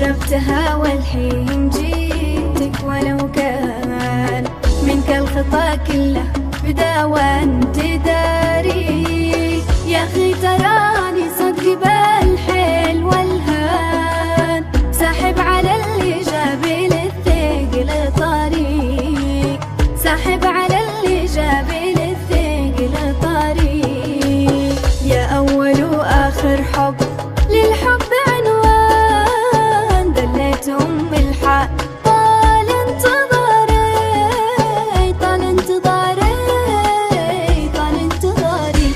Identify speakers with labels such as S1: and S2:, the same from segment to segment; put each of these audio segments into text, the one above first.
S1: خربتها والحين جيتك ولو كان منك الخطا كله بدا وانت داري. يا اخي تراني صدق بالحيل والهان ساحب على اللي جابي للثقل طريق، ساحب على اللي جابي للثقل طريق. يا اول واخر حب للحب عنوان دليت ام الحق طال انتظاري، طال انتظاري، طال انتظاري.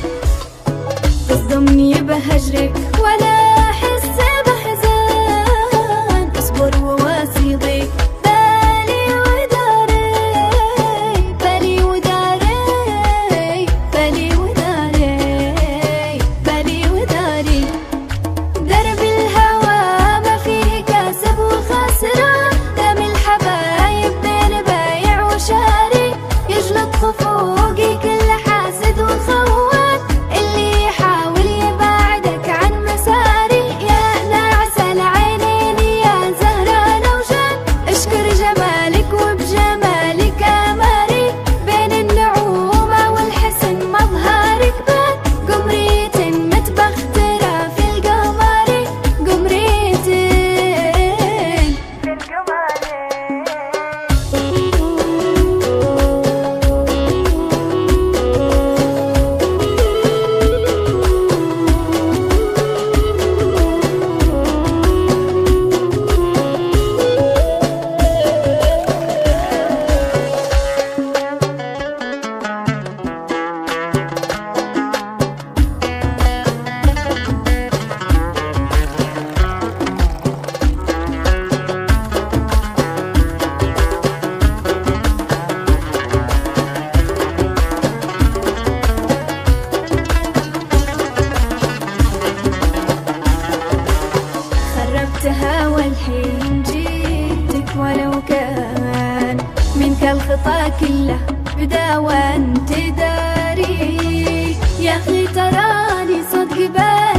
S1: تصدمني بهجرك ولا احس بحزان، اصبر وواسيضي بالي وداري، بالي وداري، بالي وداري، بالي وداري. درب الهوى ما فيه كاسب وخاسران، دام الحبايب بين بايع وشاري. يجلط خفوقي كل حاسد وخوان اللي يحاول يبعدك عن مساري. يا ناعس العينين يا زهران وجان، اشكر جمالك وبجمالك اماري. بين النعومة والحسن مظهرك بان، قمرية متبخترة في القمر، قمرية في خربتها والحين جيتك ولو كان منك الخطا كله بدا وانت داري. يا اخي تراني صدق بالي